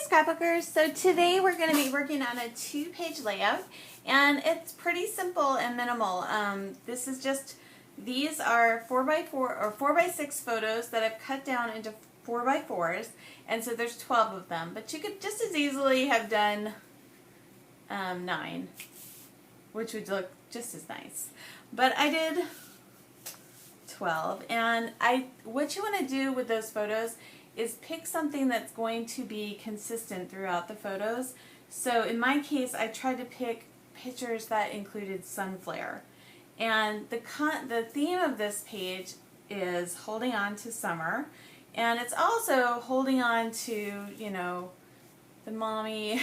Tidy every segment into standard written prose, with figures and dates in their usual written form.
Scrapbookers. So today we're going to be working on a 2-page layout, and it's pretty simple and minimal. These are 4x4 or 4x6 photos that I've cut down into 4x4s, and so there's 12 of them, but you could just as easily have done 9, which would look just as nice. But I did 12, and what you want to do with those photos is pick something that's going to be consistent throughout the photos. So in my case, I tried to pick pictures that included sun flare. And the theme of this page is holding on to summer, and it's also holding on to, you know, the mommy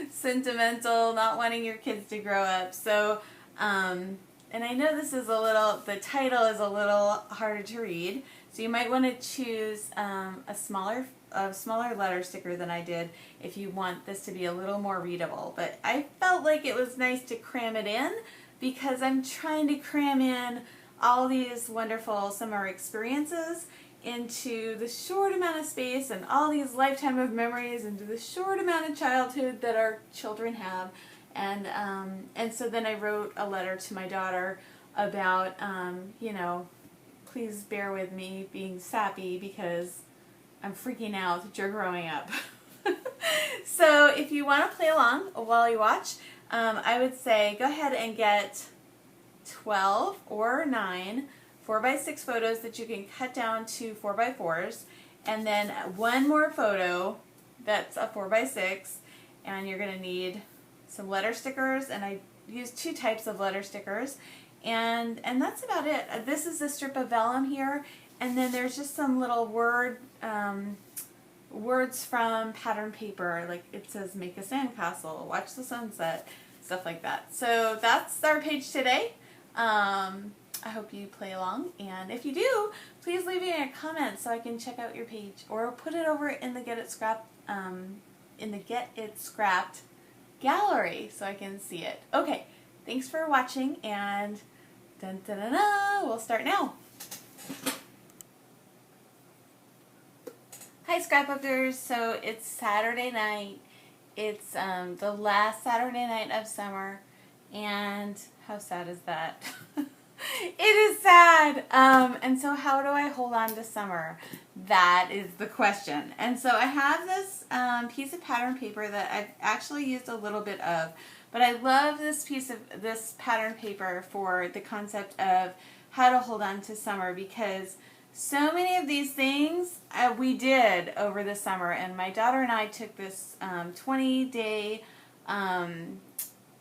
sentimental, not wanting your kids to grow up. So and I know this is the title is a little harder to read, so you might want to choose a smaller letter sticker than I did if you want this to be a little more readable. But I felt like it was nice to cram it in because I'm trying to cram in all these wonderful summer experiences into the short amount of space, and all these lifetime of memories into the short amount of childhood that our children have. And so then I wrote a letter to my daughter about, you know, please bear with me being sappy because I'm freaking out that you're growing up. So if you want to play along while you watch, I would say go ahead and get 12 or 9 4x6 photos that you can cut down to 4x4s, and then one more photo that's a 4x6, and you're going to need some letter stickers, and I used 2 types of letter stickers, and that's about it. This is a strip of vellum here, and then there's just some little words from pattern paper, like it says make a sandcastle, watch the sunset, stuff like that. So that's our page today. I hope you play along, and if you do, please leave me a comment so I can check out your page, or put it over in the Get It Scrapped gallery so I can see it. Okay, thanks for watching, and dun, dun, dun, dun, we'll start now. Hi Scrapbookers, so it's Saturday night. It's the last Saturday night of summer, and how sad is that? It is sad. And so how do I hold on to summer? That is the question. And so I have this piece of pattern paper that I've actually used a little bit of, but I love this pattern paper for the concept of how to hold on to summer, because so many of these things we did over the summer, and my daughter and I took this 20-day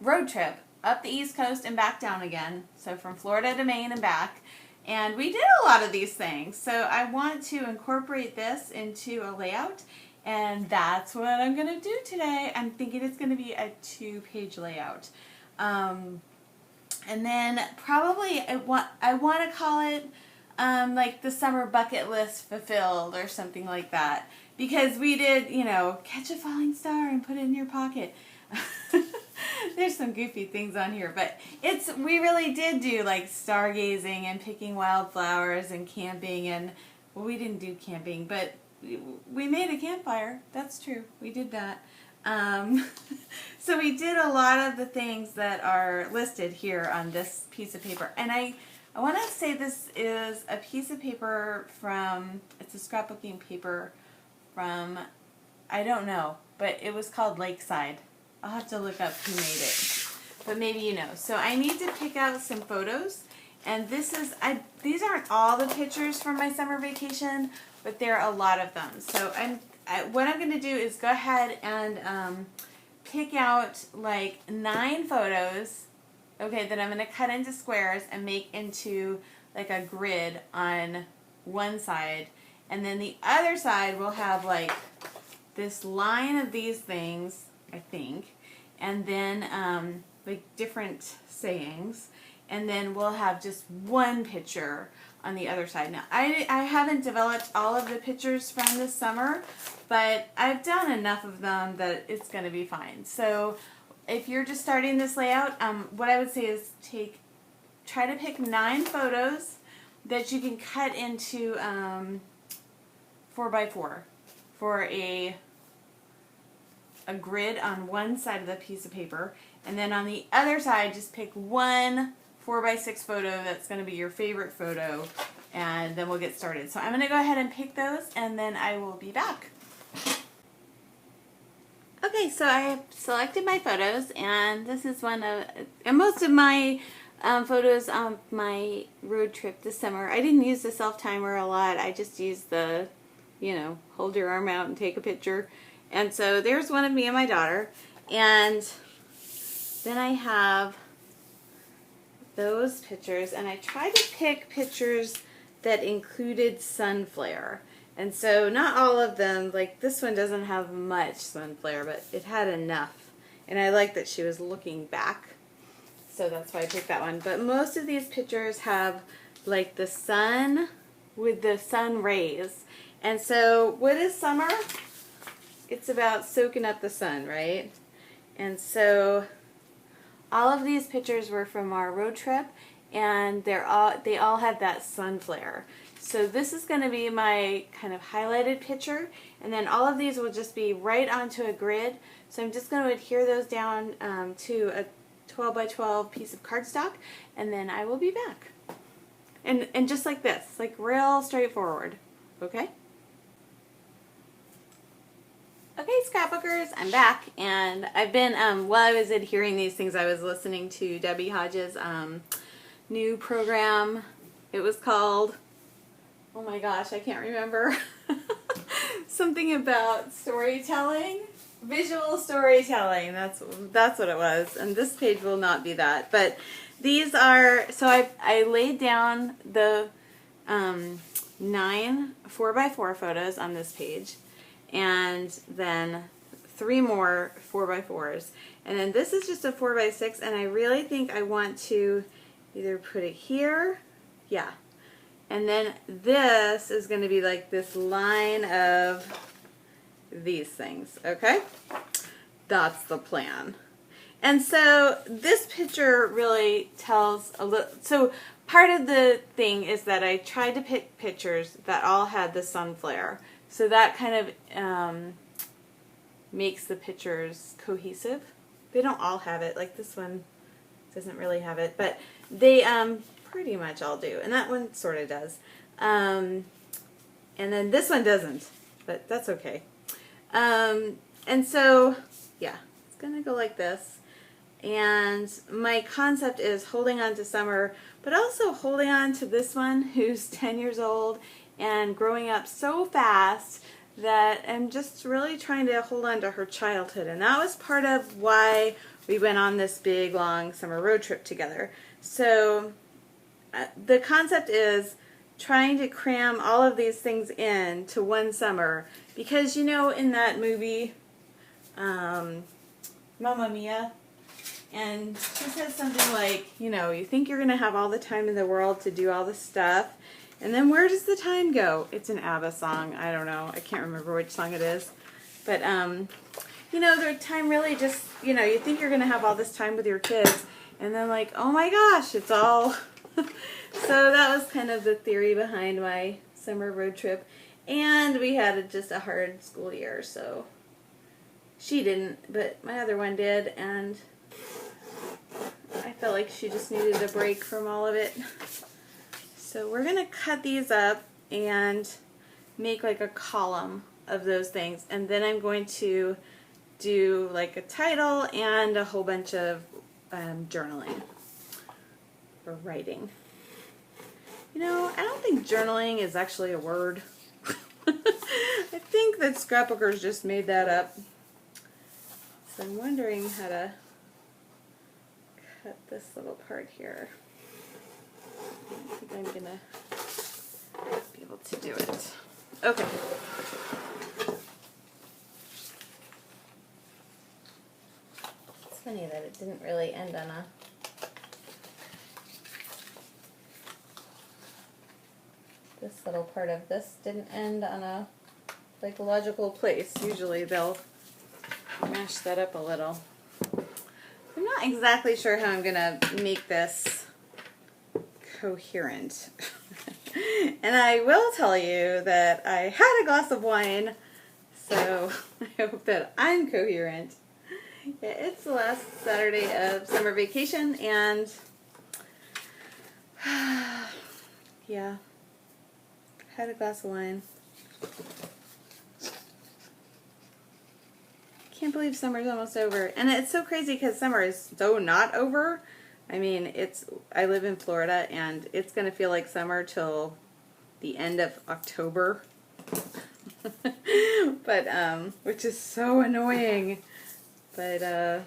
road trip up the East Coast and back down again, so from Florida to Maine and back, and we did a lot of these things. So I want to incorporate this into a layout, and that's what I'm going to do today. I'm thinking it's going to be a 2-page layout, and then probably I want to call it like the summer bucket list fulfilled or something like that, because we did, you know, catch a falling star and put it in your pocket. There's some goofy things on here, but we really did do like stargazing and picking wildflowers and camping, and well, we didn't do camping, but we made a campfire. That's true. We did that. So we did a lot of the things that are listed here on this piece of paper, and I want to say this is a piece of paper from, it's a scrapbooking paper from, I don't know, but it was called Lakeside. I'll have to look up who made it, but maybe you know. So I need to pick out some photos, and these aren't all the pictures from my summer vacation, but there are a lot of them. So what I'm going to do is go ahead and pick out like 9 photos, okay, that I'm going to cut into squares and make into like a grid on one side, and then the other side will have like this line of these things, I think, and then like different sayings, and then we'll have just one picture on the other side. Now, I haven't developed all of the pictures from this summer, but I've done enough of them that it's going to be fine. So if you're just starting this layout, what I would say is try to pick 9 photos that you can cut into 4x4 for a a grid on one side of the piece of paper, and then on the other side just pick one 4x6 photo that's going to be your favorite photo, and then we'll get started. So I'm going to go ahead and pick those, and then I will be back. Okay, so I have selected my photos, and this is one of, and most of my photos on my road trip this summer. I didn't use the self-timer a lot. I just used the, you know, hold your arm out and take a picture. And so there's one of me and my daughter. And then I have those pictures, and I tried to pick pictures that included sun flare. And so not all of them, like this one doesn't have much sun flare, but it had enough. And I like that she was looking back. So that's why I picked that one. But most of these pictures have like the sun with the sun rays. And so what is summer? It's about soaking up the sun, right? And so all of these pictures were from our road trip, and they all have that sun flare. So this is going to be my kind of highlighted picture, and then all of these will just be right onto a grid. So I'm just going to adhere those down to a 12 by 12 piece of cardstock, and then I will be back. And just like this, like real straightforward, okay? Okay, scrapbookers, I'm back, and I've been, while I was adhering these things, I was listening to Debbie Hodges' new program. It was called, oh my gosh, I can't remember. Something about storytelling, visual storytelling. That's what it was. And this page will not be that. But these are, so I laid down the 9 4x4 photos on this page, and then 3 more 4x4s. And then this is just a 4x6, and I really think I want to either put it here, yeah. And then this is going to be like this line of these things, okay? That's the plan. And so this picture really tells a little, so part of the thing is that I tried to pick pictures that all had the sun flare. So that kind of makes the pictures cohesive. They don't all have it, like this one doesn't really have it, but they pretty much all do, and that one sort of does. And then this one doesn't, but that's okay. And so, yeah, it's gonna go like this. And my concept is holding on to Summer, but also holding on to this one who's 10 years old and growing up so fast that I'm just really trying to hold on to her childhood. And that was part of why we went on this big, long summer road trip together. So the concept is trying to cram all of these things in to one summer, because you know in that movie Mamma Mia, and she says something like, you know, you think you're gonna have all the time in the world to do all this stuff, and then where does the time go? It's an ABBA song. I don't know, I can't remember which song it is, but you know, the time really just, you know, you think you're gonna have all this time with your kids, and then like, oh my gosh, it's all so that was kind of the theory behind my summer road trip. And we had just a hard school year, so she didn't, but my other one did, and I felt like she just needed a break from all of it. So we're going to cut these up and make like a column of those things, and then I'm going to do like a title and a whole bunch of journaling or writing. You know, I don't think journaling is actually a word. I think that scrapbookers just made that up. So I'm wondering how to cut this little part here. I think I'm gonna be able to do it. Okay. It's funny that it didn't really end on a this little part of this didn't end on a like logical place. Usually they'll mash that up a little. I'm not exactly sure how I'm gonna make this coherent. And I will tell you that I had a glass of wine So I hope that I'm coherent. Yeah, it's the last Saturday of summer vacation, and yeah, had a glass of wine. Can't believe summer's almost over. And it's so crazy because summer is so not over. I mean, I live in Florida, and it's going to feel like summer till the end of October. But, which is so annoying. But,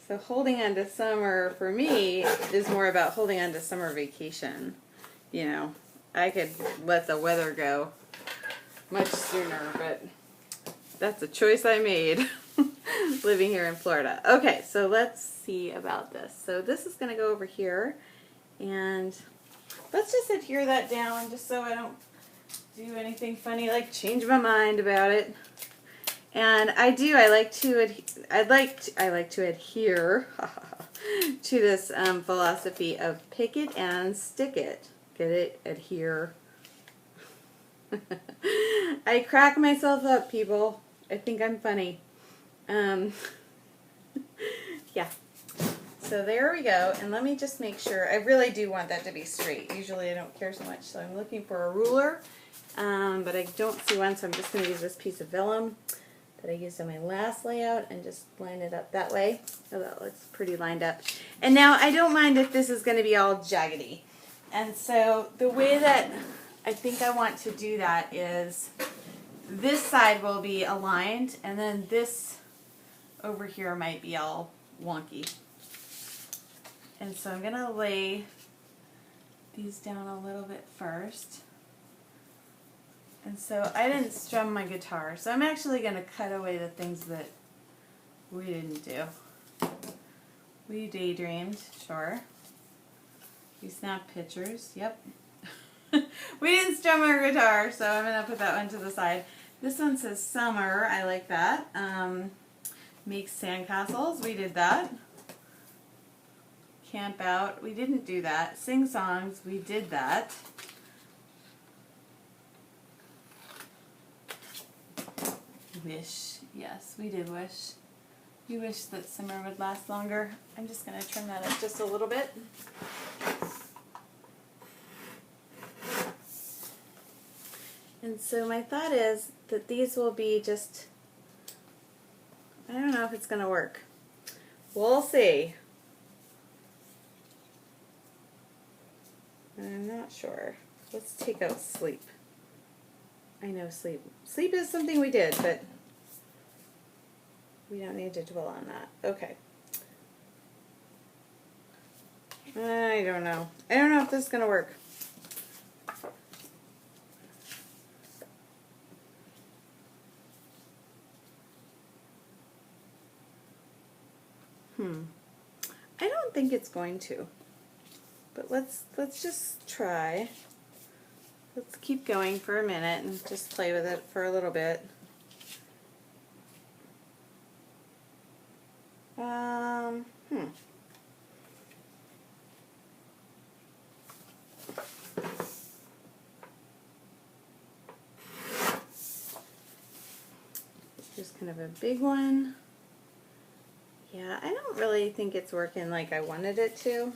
so holding on to summer for me is more about holding on to summer vacation. You know, I could let the weather go much sooner, but that's a choice I made living here in Florida. Okay, so let's see about this. So this is going to go over here, and let's just adhere that down just so I don't do anything funny like change my mind about it. And I like to adhere to this philosophy of pick it and stick it. Get it? Adhere. I crack myself up, people. I think I'm funny. Yeah. So there we go. And let me just make sure. I really do want that to be straight. Usually I don't care so much. So I'm looking for a ruler. But I don't see one, so I'm just going to use this piece of vellum that I used on my last layout and just line it up that way. So that looks pretty lined up. And now I don't mind if this is going to be all jaggedy. And so the way that I think I want to do that is this side will be aligned, and then this over here might be all wonky. And so I'm going to lay these down a little bit first. And so I didn't strum my guitar, so I'm actually going to cut away the things that we didn't do. We daydreamed, sure. We snapped pictures, yep. We didn't strum our guitar, so I'm going to put that one to the side. This one says summer, I like that. Make sandcastles, we did that. Camp out, we didn't do that. Sing songs, we did that. Wish, yes, we did wish. We wish that summer would last longer. I'm just going to trim that up just a little bit. And so my thought is that these will be just, I don't know if it's going to work. We'll see. I'm not sure. Let's take out sleep. I know sleep. Sleep is something we did, but we don't need to dwell on that. Okay. I don't know. I don't know if this is going to work. I don't think it's going to. But let's just try. Let's keep going for a minute and just play with it for a little bit. Here's kind of a big one. Yeah, I don't really think it's working like I wanted it to.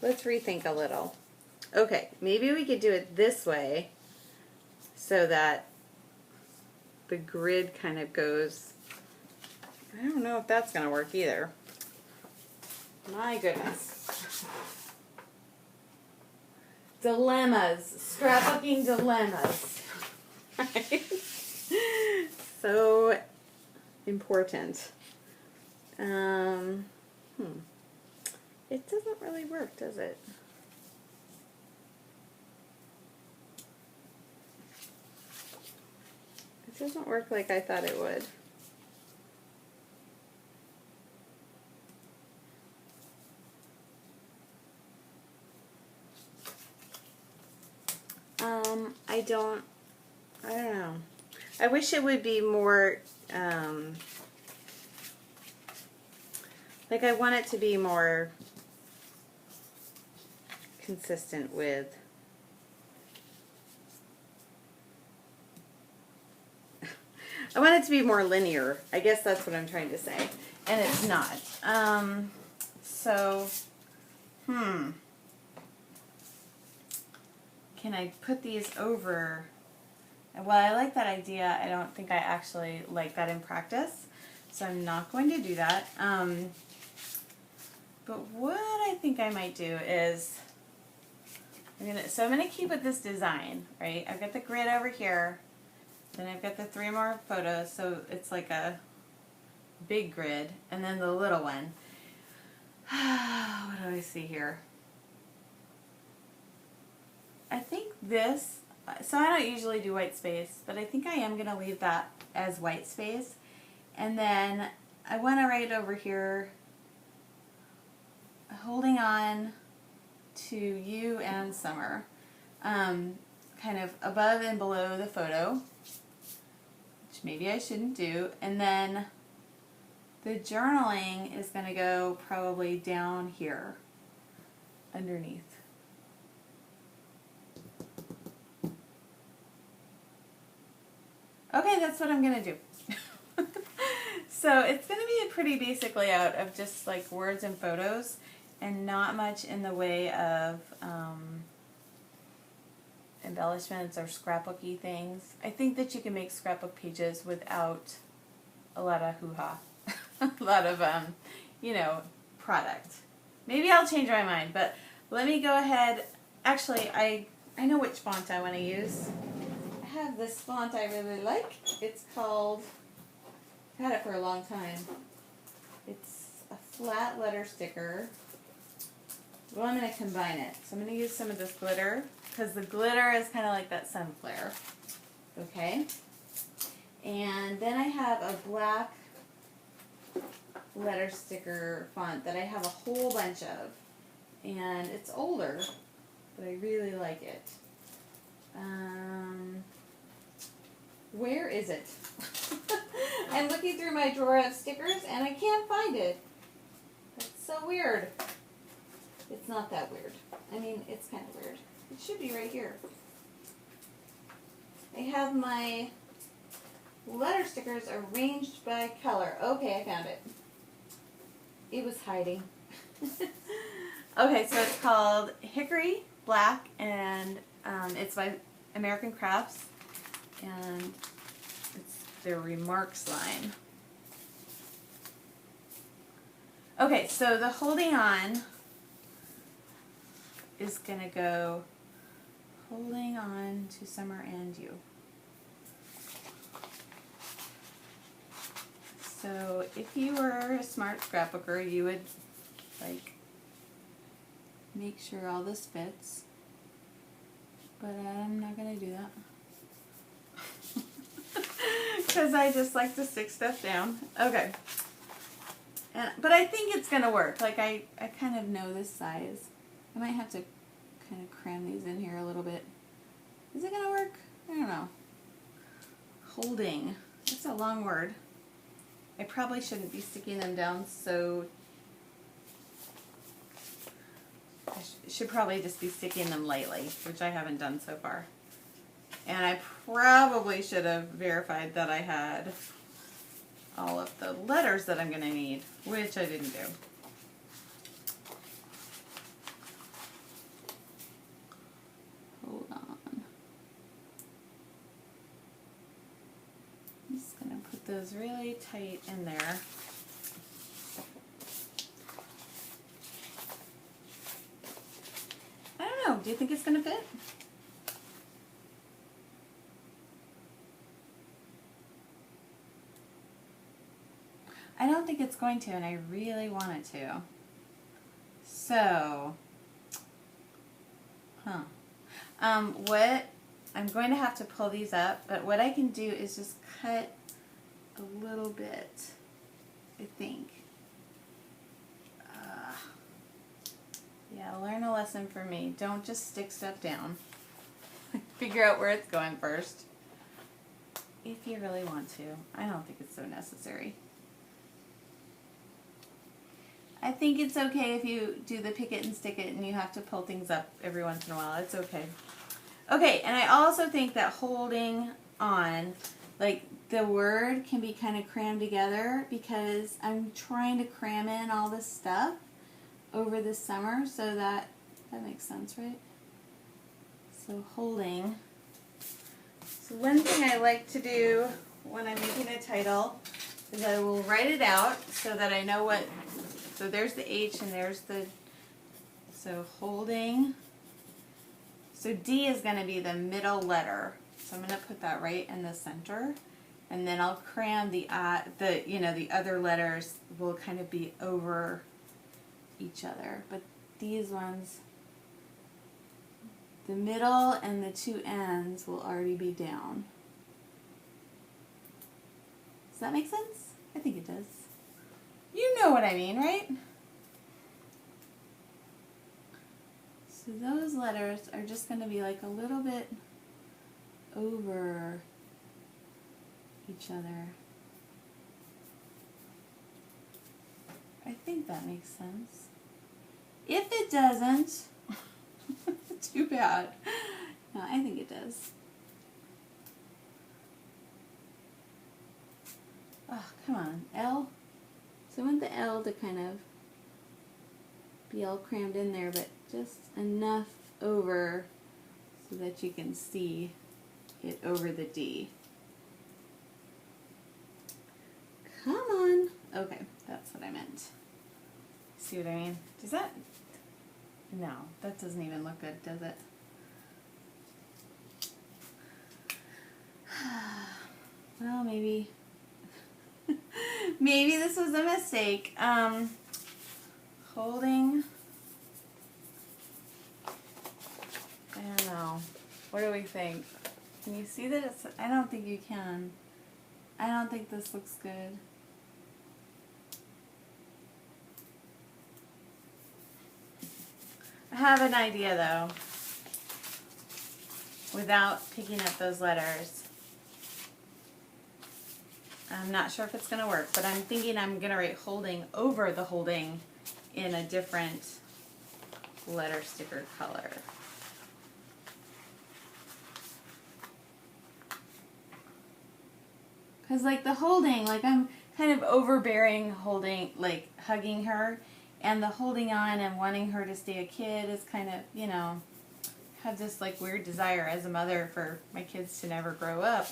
Let's rethink a little. Okay, maybe we could do it this way so that the grid kind of goes. I don't know if that's going to work either. My goodness. Dilemmas. Scrapbooking dilemmas. Right? So important. It doesn't really work, does it? It doesn't work like I thought it would. I don't know. I wish it would be more, like I want it to be more consistent with I want it to be more linear. I guess that's what I'm trying to say. And it's not. Can I put these over? Well, I like that idea. I don't think I actually like that in practice. So I'm not going to do that. But what I think I might do is, I'm gonna keep with this design, right? I've got the grid over here. Then I've got the 3 more photos, so it's like a big grid, and then the little one. What do I see here? I think this, so I don't usually do white space, but I think I am going to leave that as white space. And then I want to write over here, holding on to you and summer, kind of above and below the photo, which maybe I shouldn't do. And then the journaling is going to go probably down here underneath. Okay, that's what I'm going to do. So it's going to be a pretty basic layout of just like words and photos and not much in the way of embellishments or scrapbooky things. I think that you can make scrapbook pages without a lot of hoo-ha, a lot of, you know, product. Maybe I'll change my mind, but let me go ahead. Actually, I know which font I want to use. I have this font I really like. It's called, I've had it for a long time. It's a flat letter sticker. Well, I'm going to combine it. So I'm going to use some of this glitter, because the glitter is kind of like that sun flare. Okay? And then I have a black letter sticker font that I have a whole bunch of. And it's older, but I really like it. Where is it? I'm looking through my drawer of stickers and I can't find it. That's so weird. It's not that weird. I mean, it's kind of weird. It should be right here. I have my letter stickers arranged by color. Okay, I found it. It was hiding. Okay, so it's called Hickory Black, and it's by American Crafts, and it's their remarks line. Okay, so the holding on is going to go holding on to summer and you. So if you were a smart scrapbooker, you would like make sure all this fits, but I'm not going to do that because I just like to stick stuff down. Okay, but I think it's going to work. Like I kind of know this size. I might have to kind of cram these in here a little bit. Is it going to work? I don't know. Holding. That's a long word. I probably shouldn't be sticking them down, so I should probably just be sticking them lightly, which I haven't done so far. And I probably should have verified that I had all of the letters that I'm going to need, which I didn't do. Hold on. I'm just going to put those really tight in there. I don't know. Do you think it's going to fit? I don't think it's going to, and I really want it to. So, what I'm going to have to pull these up, but what I can do is just cut a little bit, I think. Yeah, learn a lesson from me. Don't just stick stuff down. Figure out where it's going first. If you really want to. I don't think it's so necessary. I think it's okay if you do the pick it and stick it and you have to pull things up every once in a while. It's okay. Okay, and I also think that holding on like the word can be kind of crammed together because I'm trying to cram in all this stuff over the summer so that makes sense, right? So holding. So one thing I like to do when I'm making a title is I will write it out so that I know what, so there's the H and there's the, so holding. So D is going to be the middle letter. So I'm going to put that right in the center. And then I'll cram the other letters will kind of be over each other. But these ones, the middle and the two ends will already be down. Does that make sense? I think it does. You know what I mean, right? So those letters are just going to be like a little bit over each other. I think that makes sense. If it doesn't, too bad. No, I think it does. Oh, come on. L. So I want the L to kind of be all crammed in there, but just enough over so that you can see it over the D. Come on. Okay, that's what I meant. See what I mean? Does that? No, that doesn't even look good, does it? Well, maybe. Maybe this was a mistake. Holding. I don't know. What do we think? Can you see that it's, I don't think you can. I don't think this looks good. I have an idea though, without picking up those letters. I'm not sure if it's going to work, but I'm thinking I'm going to write holding over the holding in a different letter sticker color. Because like the holding, like I'm kind of overbearing holding, like hugging her, and the holding on and wanting her to stay a kid is kind of, you know, have this like weird desire as a mother for my kids to never grow up.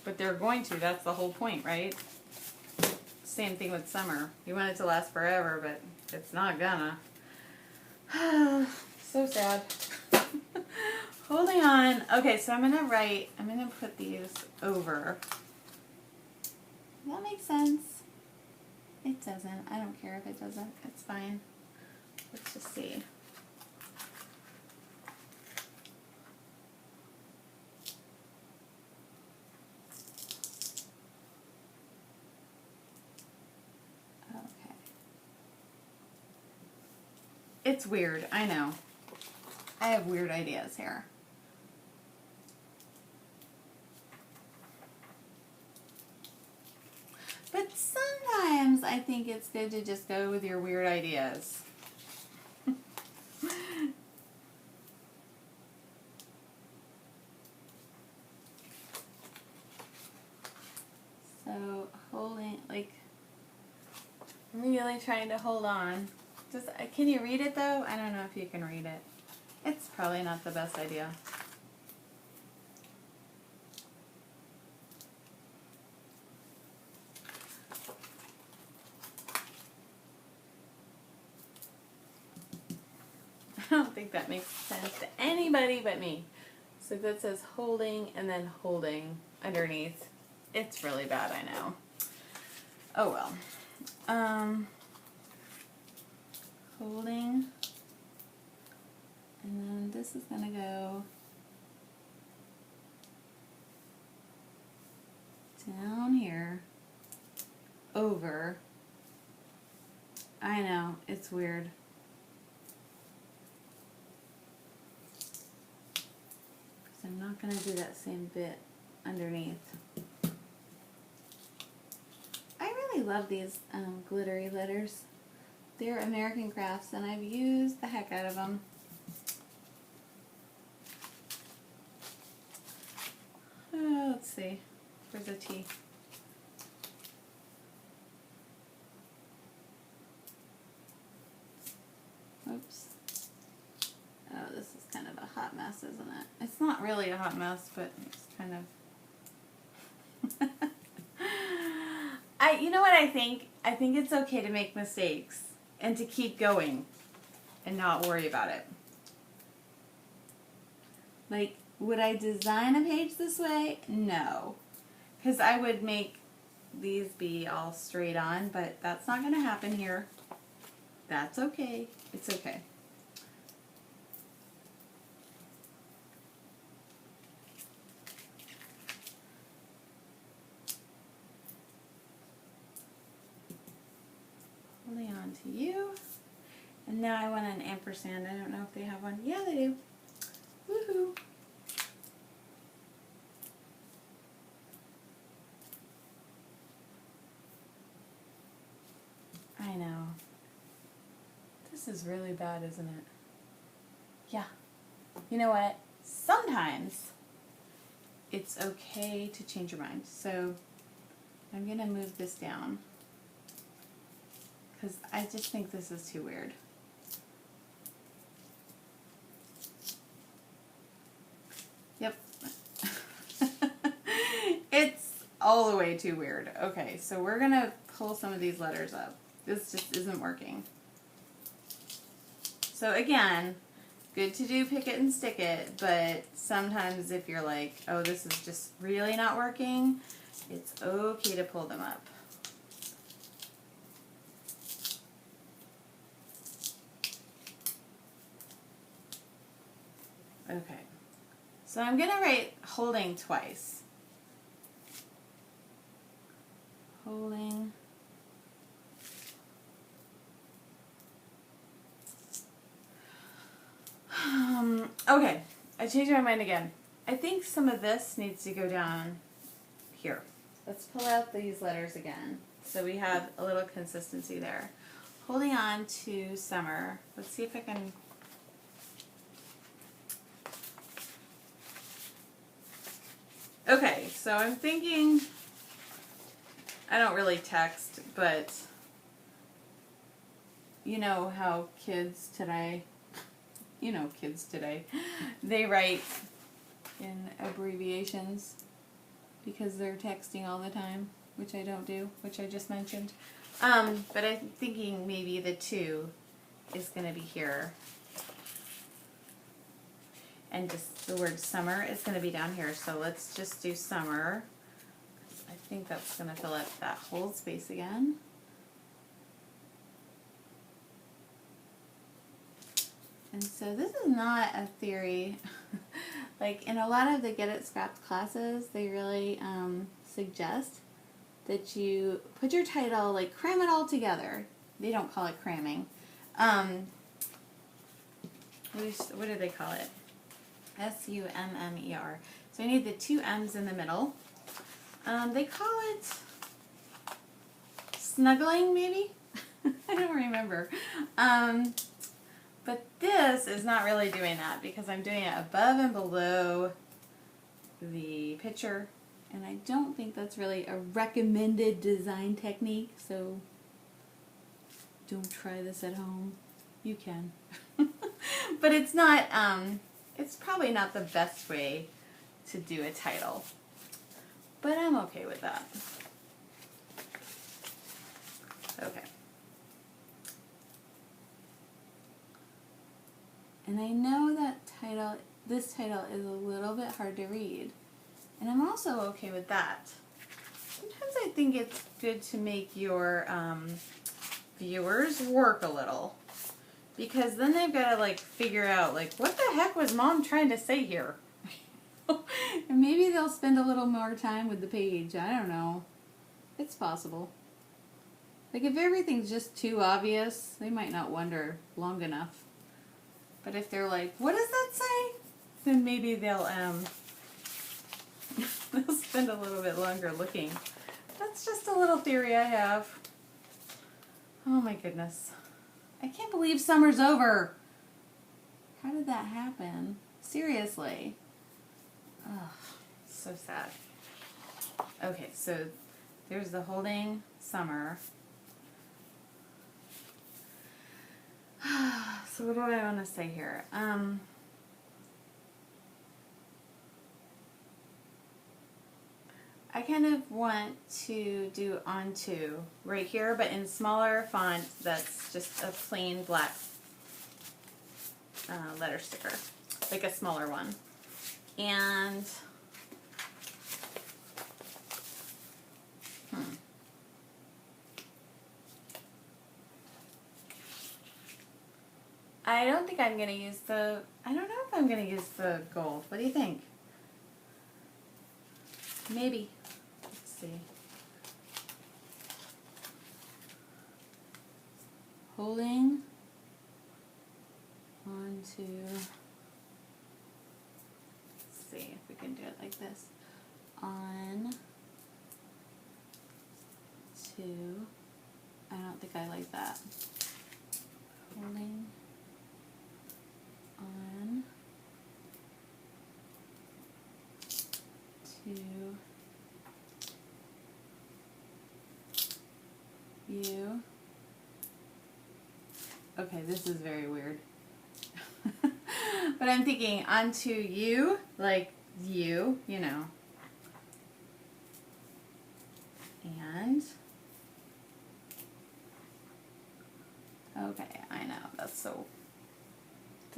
But they're going to, that's the whole point, right? Same thing with summer. You want it to last forever, but it's not gonna. So sad. Holding on. Okay, so I'm gonna put these over. Does that make sense? It doesn't. I don't care if it doesn't. It's fine. Let's just see. Okay. It's weird. I know. I have weird ideas here. But sometimes I think it's good to just go with your weird ideas. So holding, like, really trying to hold on. Can you read it though? I don't know if you can read it. It's probably not the best idea. I don't think that makes sense to anybody but me. So that says holding and then holding underneath. It's really bad, I know. Oh well. Holding. And then this is going to go down here, over. I know, it's weird. Because I'm not going to do that same bit underneath. I really love these glittery letters. They're American Crafts, and I've used the heck out of them. Let's see. Where's the T? Oops. Oh, this is kind of a hot mess, isn't it? It's not really a hot mess, but it's kind of... you know what I think? I think it's okay to make mistakes and to keep going and not worry about it. Like, would I design a page this way? No. Because I would make these be all straight on, but that's not going to happen here. That's okay. It's okay. Holding on to you. And now I want an ampersand. I don't know if they have one. Yeah, they do. Woohoo! I know. This is really bad, isn't it? Yeah. You know what? Sometimes it's okay to change your mind. So I'm going to move this down because I just think this is too weird. Yep. It's all the way too weird. Okay, so we're going to pull some of these letters up. This just isn't working. So again, good to do pick it and stick it, but sometimes if you're like, oh, this is just really not working, it's okay to pull them up. Okay, so I'm going to write holding twice. Holding. Okay, I changed my mind again. I think some of this needs to go down here. Let's pull out these letters again so we have a little consistency there. Holding on to summer. Let's see if I can... Okay, so I'm thinking... I don't really text, but you know how kids today... they write in abbreviations because they're texting all the time, which I don't do, which I just mentioned. But I'm thinking maybe the 2 is going to be here. And just the word summer is going to be down here. So let's just do summer. I think that's going to fill up that whole space again. And so this is not a theory. Like in a lot of the Get It Scrapped classes, they really suggest that you put your title, like cram it all together. They don't call it cramming. What do they call it? S-U-M-M-E-R. So I need the 2 M's in the middle. They call it snuggling, maybe? I don't remember. But this is not really doing that because I'm doing it above and below the picture, and I don't think that's really a recommended design technique, so don't try this at home. You can. But it's not, it's probably not the best way to do a title, but I'm okay with that. Okay. And I know that this title is a little bit hard to read. And I'm also okay with that. Sometimes I think it's good to make your viewers work a little. Because then they've got to like figure out like, what the heck was Mom trying to say here? And maybe they'll spend a little more time with the page. I don't know. It's possible. Like if everything's just too obvious, they might not wonder long enough. But if they're like, what does that say? Then maybe they'll they'll spend a little bit longer looking. That's just a little theory I have. Oh my goodness. I can't believe summer's over. How did that happen? Seriously. Ugh, so sad. Okay, so there's the holding summer. So what do I want to say here? I kind of want to do onto right here, but in smaller font that's just a plain black letter sticker, like a smaller one. And I don't think I'm going to use the, I don't know if I'm going to use the gold. What do you think? Maybe. Let's see. Holding on to, let's see if we can do it like this. On to, I don't think I like that. Holding on to you. Okay, this is very weird. But I'm thinking onto you, like you know. And, okay, I know, that's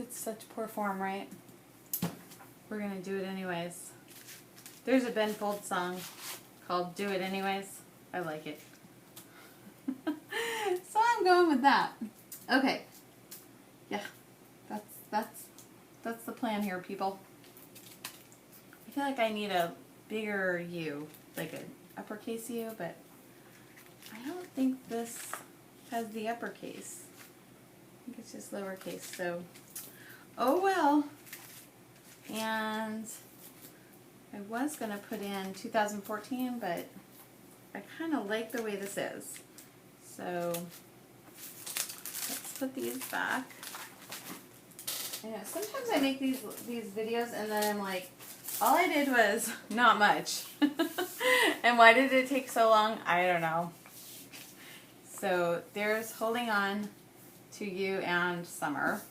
such poor form, right? We're gonna do it anyways. There's a Ben Folds song called Do It Anyways. I like it. So I'm going with that. Okay. Yeah, that's the plan here, people. I feel like I need a bigger U, like an uppercase U, but I don't think this has the uppercase. I think it's just lowercase, so oh well. And I was going to put in 2014, but I kind of like the way this is. So let's put these back. I know, sometimes I make these videos and then I'm like, all I did was not much. And why did it take so long? I don't know. So there's holding on to you and summer.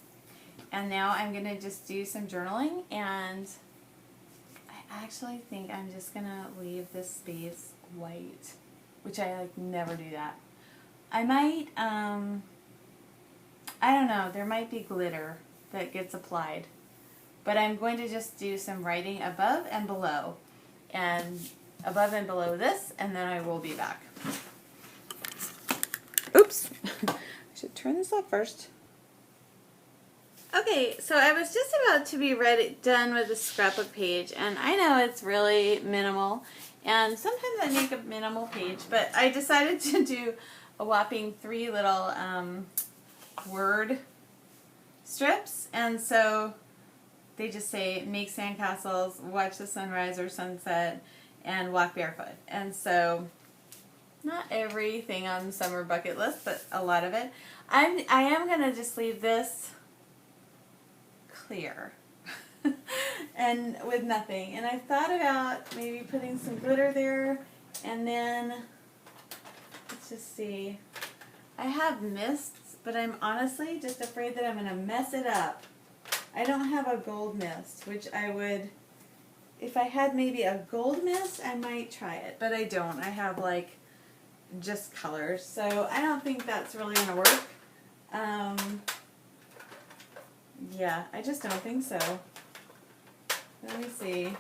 And now I'm going to just do some journaling, and I actually think I'm just going to leave this space white, which I like never do that. I might, I don't know, there might be glitter that gets applied, but I'm going to just do some writing above and below this, and then I will be back. Oops, I should turn this off first. Okay, so I was just about to be done with the scrapbook page, and I know it's really minimal, and sometimes I make a minimal page, but I decided to do a whopping 3 little word strips, and so they just say make sandcastles, watch the sunrise or sunset, and walk barefoot. And so not everything on the summer bucket list, but a lot of it. I am going to just leave this clear and with nothing, and I thought about maybe putting some glitter there, and then let's just see, I have mists, but I'm honestly just afraid that I'm going to mess it up. I don't have a gold mist, which I would, if I had maybe a gold mist, I might try it, but I don't. I have like just colors, so I don't think that's really going to work. Yeah, I just don't think so. Let me see.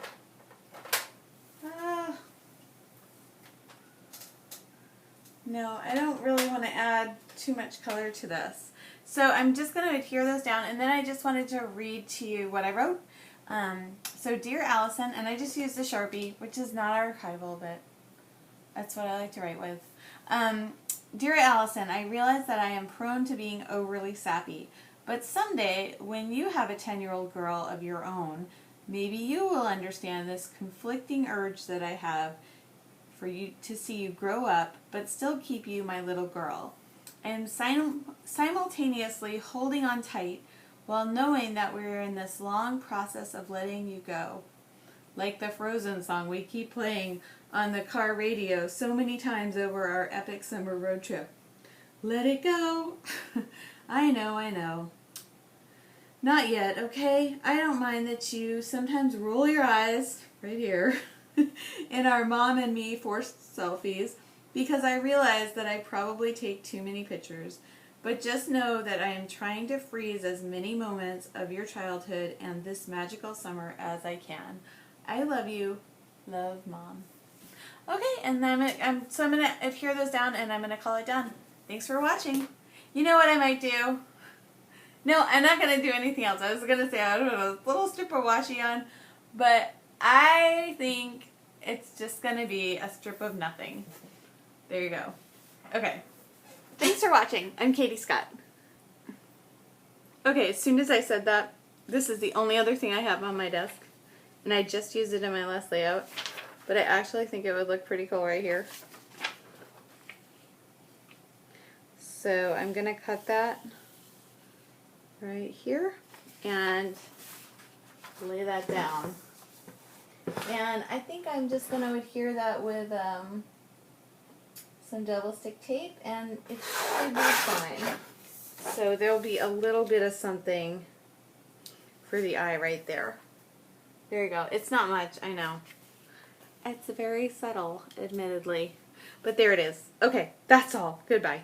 No, I don't really want to add too much color to this. So I'm just going to adhere those down, and then I just wanted to read to you what I wrote. So Dear Allison, and I just used a Sharpie, which is not archival, but that's what I like to write with. Dear Allison, I realize that I am prone to being overly sappy, but someday, when you have a 10-year-old girl of your own, maybe you will understand this conflicting urge that I have for you to see you grow up, but still keep you my little girl. I am simultaneously holding on tight while knowing that we're in this long process of letting you go. like the Frozen song we keep playing on the car radio so many times over our epic summer road trip. Let it go. I know, I know. Not yet, okay? I don't mind that you sometimes roll your eyes, right here, in our mom and me forced selfies, because I realize that I probably take too many pictures. But just know that I am trying to freeze as many moments of your childhood and this magical summer as I can. I love you. Love, Mom. Okay, and then I'm going to adhere those down, and I'm going to call it done. Thanks for watching. You know what I might do? No, I'm not going to do anything else. I was going to say I don't know, a little strip of washi on, but I think it's just going to be a strip of nothing. There you go. Okay. Thanks for watching. I'm Katie Scott. Okay, as soon as I said that, this is the only other thing I have on my desk. And I just used it in my last layout. But I actually think it would look pretty cool right here. So I'm going to cut that right here and lay that down. And I think I'm just going to adhere that with some double stick tape, and it should be fine. So there'll be a little bit of something for the eye right there. There you go. It's not much, I know. It's very subtle, admittedly. But there it is. Okay, that's all. Goodbye.